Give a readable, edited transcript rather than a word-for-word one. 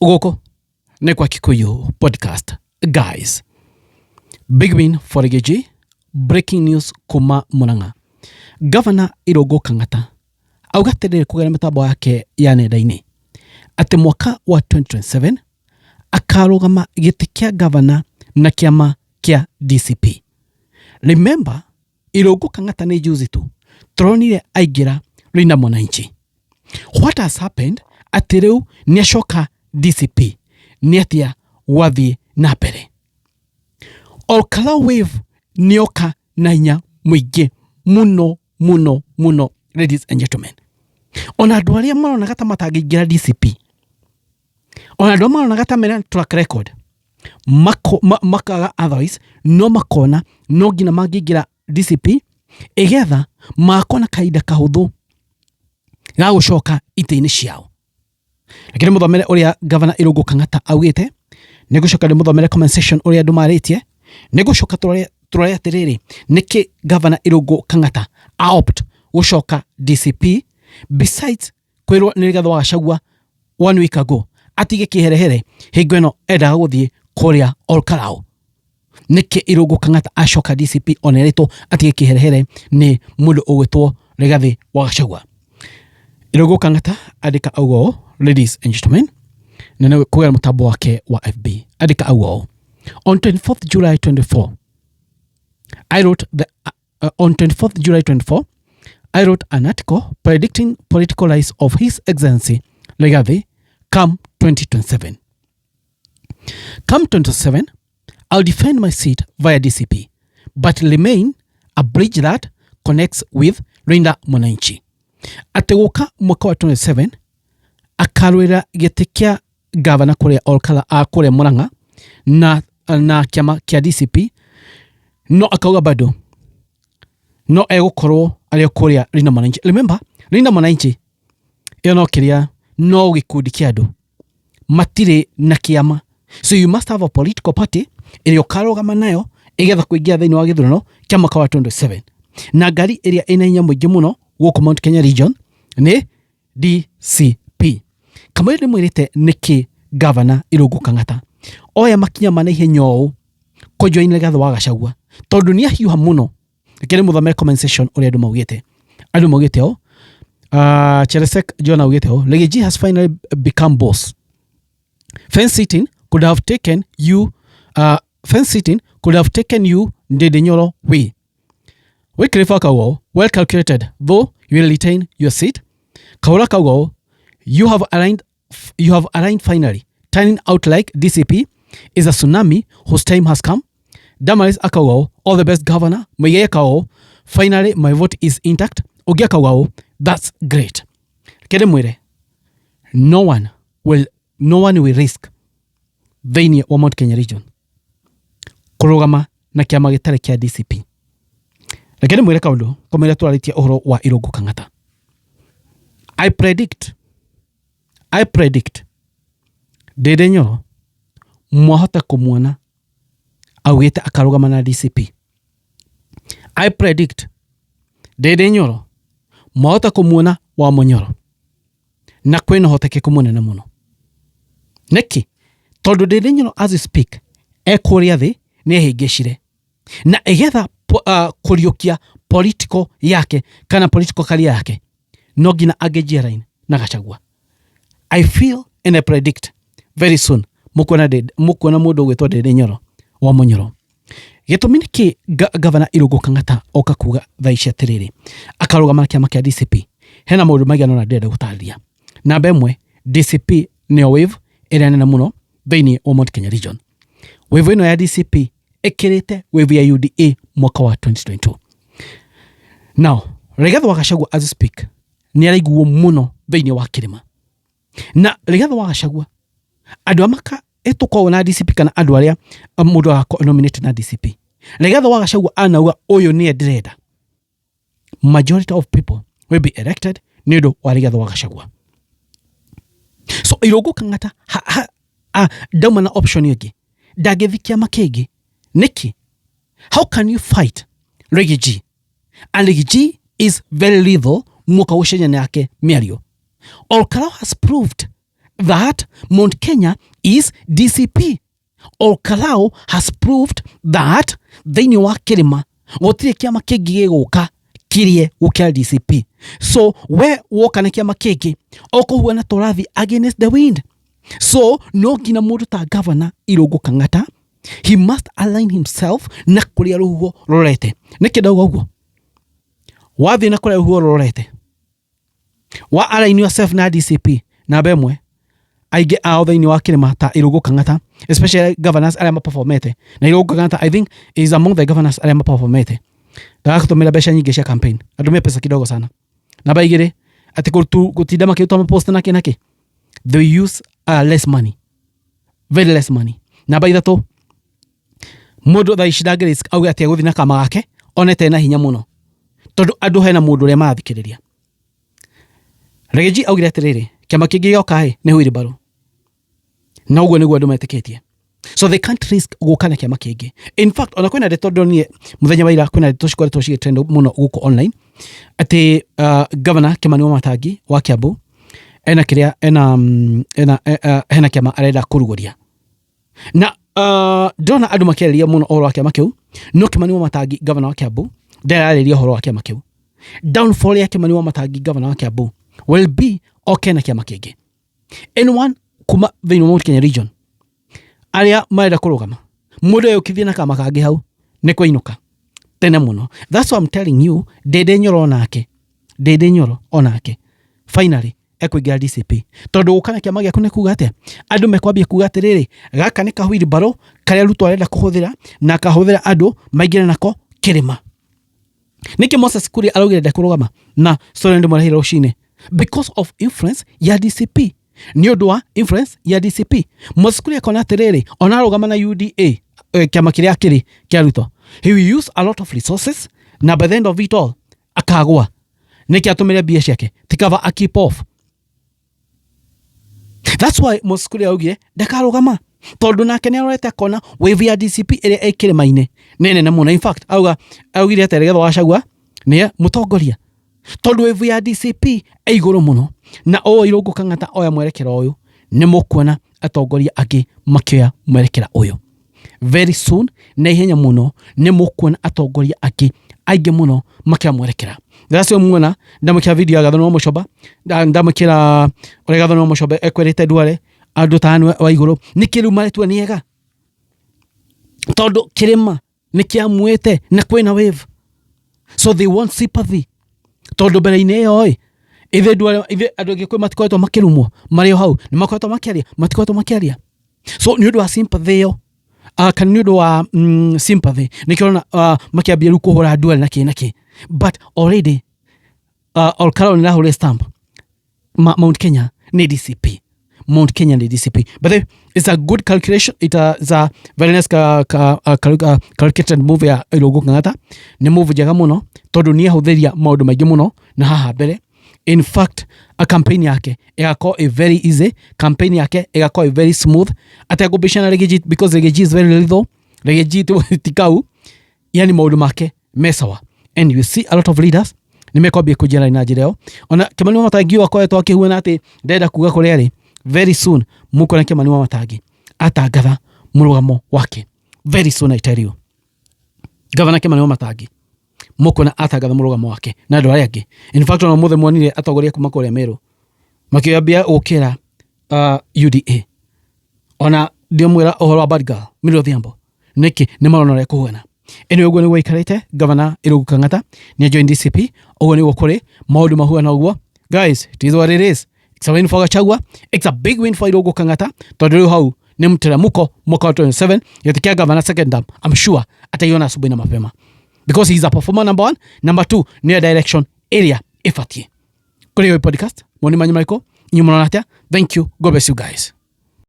Ugoko ne kwa Kikuyu podcast. Guys, big win for Riggy. Breaking news kuma Murang'a. Governor Irungu Kangata Augite kugera mitambo yake ya nenda-ini ati mwaka wa 2027 Akarugama giti kia governor na kiama kia DCP. Remember, Irungu Kangata ni juzi tu turonire aigira Linda Mwananchi. What has happened? Ati riu niacoka DCP niatia wathi na mbere. Olkala wave nioka na inya muingi muno, ladies and gentlemen. Ona andu aria maronaga ta matangiingira DCP, ona andu maronaga ta mena track record makaga otherwise, no makona no ngina mangiingira DCP egetha makona kaida kahuthu ga gucoka ite-ini ciao. Lakini muthomere uria Governor Irungu Kangata augite, ni gucoka muthomere comment section uria andu maritie, ni gucoka turore atiriri niki Governor Irungu Kangata opt gucoka DCP besides kwirwo ni Rigathi wa Gachagua 1 week ago atige kiherehere hingo ino endaga guthie kuria Olkarau. Niki Irungu Kangata acoka DCP onerito atige kiherehere ni mundu ugwitwo Rigathi wa Gachagua. Irungu Kangata andika augo, ladies and gentlemen, nene kugera mutambo wake wa FB andika augo. On 24th July 24, on 24th July 24, I wrote an article predicting political rise of His Excellency Rigathi come 2027. Come 2027, I'll defend my seat via DCP, but remain a bridge that connects with Linda Mwananchi. Ateguka mwaka wa 27, akarwira giti kia governor kuria Olkala kuria Murang'a na kiama kia DCP, no akauga bado no egukorwo ario kuria Linda Mwananchi. Remember, Linda Mwananchi iyo no kiria no gikundi kia andu matire na kiama, so you must have a political party irio karugama nayo igetha kuingia thiini wa githurano kia mwaka wa 27. Na ngari iria ina inya muingi muno guku Mount Kenya region ni DCP. Kama ndi mwirite niki Governor Irungu Kangata oya makinya mana ihenya uu kujoin Rigathi wa Gachagua tondu ni ahiuha muno. Kile muthomere comment section uria andu maugite o Cheresek John augite o Riggy has finally become boss. Fence sitting could have taken you Ndede Nyoro way. Wycliffe Kaugo, well calculated, though you will retain your seat. Kaura Kaugo, you have aligned finally. Turning out like DCP is a tsunami whose time has come. Damaris Akago, all the best governor. Mwiye Kaugo, finally my vote is intact. Ogia Kaugo, that's great. Kede mwire, no one will risk thiini wa Mount Kenya region kurugama na kiama gitare kia DCP. Lakini mwire kaundu kamira turaritie uhoro wa Irungu Kangata. I predict Ndede Nyoro mwahota kumuona augite akarugama na DCP. I predict Ndede Nyoro mwahota kumuona wa Munyoro na kwena hoteke kumuona muno. Neki tondu Ndede Nyoro as we speak kuria thi ni hingicire na egetha kuriukia political yake kana political career yake no gina agejia line na Gachagua. I feel and I predict very soon mukona mundu gwitwo Ndede Nyoro wa Munyoro. Gitumi niki Governor Irungu Kangata oka kuga thaicia tiriri akarugama kiama kia DCP hena maundu magana na ndenda gutaria. Namba imwe, DCP neo wave ira nena muno thiini wa Mount Kenya region. Wave ino ya DCP ekirite wave ya UDA mwaka wa 2022. Now, Rigathi wa Gachagua as we speak ni araiguo muno thiini wa kirima. Na Rigathi wa Gachagua andu amaka etuko na DCP kana andu aria mundu wa nominate na DCP. Rigathi wa Gachagua anauga uyu ni ndreda. Majority of people will be elected nido wa Rigathi wa Gachagua. So Irungu Kangata dauma na option yegi dagethikia makegi niki. How can you fight Riggy? And Riggy is very lethal mwaka ushenya yake miario. Olkarau has proved that Mount Kenya is DCP. Olkalao has proved that thĩinĩ wa kĩrĩma gũtirĩ kĩama kĩngĩ gĩgũka kirie gũkĩra DCP. So we woka na kĩama kĩngĩ ũkũhuana tũrathi against the wind. So no nginya mũndũ ta governor Irungu Kangata, he must align himself na kũrĩa rũhuho rũrete. Nĩ kĩndauga ũguo, wathiĩ na kũrĩa rũhuho rũrete wa align yourself na DCP na bemwe aige ao thĩinĩ wa kĩrĩma ta Irungu Kangata, especially governors arĩa maperformete. Na Irungu Kangata I think is among the governors arĩa maperformete. Ndagakũtũmĩra mbeca nyingĩ cia campaign, andũmia pesa kidogo sana. Namba igĩrĩ, ati gũtinda makĩruta mapost na kĩnaki, they use less money, very less money. Namba ithatũ, mũndũ thaa ici ndangĩrisk auge atĩ agũthiĩ na kama gake onete na hinya mũno, tondũ andũ hena mũndũ ũrĩa marathikĩrĩria. Riggy augire atĩrĩrĩ, kĩama kĩngĩ gĩoka nĩ wheelbarrow, na ũguo nĩguo andũ metĩkĩtie. So they can't risk gũka na kĩama kĩngĩ. In fact, ona kwĩna ndeto ndonire mũthenya wa ira, kwĩna ndeto cikoretwo cigĩtrend mũno gũkũ online atĩ governor Kimani Wamatangi wa Kiambu hena kĩama arenda kũrugũria. Na ndona andũ makĩarĩria mũno ũhoro wa kĩama kĩu, no Kimani Wamatangi governor wa Kiambu ndararĩria ũhoro wa kĩama kĩu. Downfall ya Kimani Wamatangi governor wa Kiambu will be okay na kĩama kĩngĩ. Anyone kuma thĩinĩ wa Mount Kenya region arĩa marenda kũrũgama, mũndũ ũyũ kĩthiĩ na kama kangĩ hau nĩ kũinũka tene mũno. That's what I'm telling you. Ndende Nyoro onake finally ekũingĩra DCP, tondũ gũka na kĩama gĩaku nĩ kuga atĩa? Andũ mekwambia kuga atĩrĩrĩ, gaka nĩ kahwilbarrow karĩa Ruto arenda kũhũthĩra na kahũthĩra andũ maingĩre nako kĩrĩma. Nĩkĩ Moses Kuria araugire ndekũrũgama na story ndĩ mwarahira rũcinĩ? Because of influence ya DCP. Nĩ ũndũ wa influence ya DCP. Moses Kuria akona atĩrĩrĩ, ona arũgama na UDA kĩama kĩrĩa kĩrĩ kĩa Ruto, he will use a lot of resources, na by the end of it all akagwa. Nĩkĩ atũmĩre mbia ciake tikava a keep off. That's why Moses Kuria augire ndakarũgama, tondũ nake nĩ arorete akona wave ya DCP ĩrĩa ĩ kĩrĩma-inĩ nĩ nene mũno. In fact augire atĩ Rigathi wa Gachagua nĩ mũtongoria, tondũ wave ya DCP ĩ igũrũ mũno. Na Irungu Kangata oya mwerekero ũyũ, nĩ mũkuona atongoria angĩ makĩoya mwerekera ũyũ. Very soon na ihenya mũno nĩ mũkuona atongoria angĩ aingĩ mũno makĩoya mwerekera. Ndacio muona ndamũkĩra video ya Gathoni wa Mũcoba, ndamũkĩra ũrĩa Gathoni wa Mũcoba ekwĩrĩte Duale andũ tano wa igũrũ nĩ kĩrĩu maretua nĩ ega, tondũ kĩrĩma nĩ kĩamwĩte na kwĩna wave, so they want sympathy. Tondũ mbere-inĩ ĩyo ithe Duale ithe andũ angĩ kwĩ matikoretwo makĩrumwo marĩ o hau nĩ matikoretwo makĩaria. So nĩ ũndũ wa sympathy ĩyo, kana nĩ ũndũ wa sympathy nĩkĩona makĩambia rĩu kũhũra Duale na kĩ. But already Olkalao nĩ rahũrire stamp Mount Kenya nĩ DCP. Mount Kenya nĩ DCP. But it's a good calculation. It's a very nice calculated move ya Irungu Kangata. Nĩ move njega mũno tondũ nĩ ahũthĩria maũndũ maingĩ mũno na haha mbere. In fact, a campaign yake ĩgakorwo a very easy, campaign yake ĩgakorwo a very smooth. Ategũbishana Riggy because Riggy is very little. Riggy tikau, yani maũndũ make mesawa. And you see a lot of leaders nimekwambia kujera na njĩra ĩyo. Ona Kimani Wamatangi akoretwo akĩhuana atĩ ndenda kuga kũrĩa arĩ. Very soon mũkona Kimani Wamatangi atangatha mũrũgamo wake. Very soon I tell you. Governor Kimani Wamatangi mũkona atangatha mũrũgamo wake na andũ arĩa angĩ. In fact ona mũthĩ monire atongoria kuma kũrĩa Meru makĩambia gũkĩra UDA. Ona ndiamwĩra ũhoro wa bad girl Mĩrũ Odhiambo nĩkĩ nĩ marona ũrĩa kũhuana. Anyway, ũguo nĩguo aikarĩte Governor Irungu Kangata nĩ join DCP. Ũguo nĩguo kũrĩ maũndũ mahuana ũguo. Guys, it is what it is. It's a win for Gachagua. It's a big win for Irungu Kangata. Tondũ rĩu hau nĩ mteremuko mwaka wa 27 yatikia governor second term. I'm sure ataiona asubuhi na mapema, because he's a performer number 1. Number 2 near direction area ifatie. Kuri podcast moni manyi maiko nyumona natia. Thank you. God bless you guys.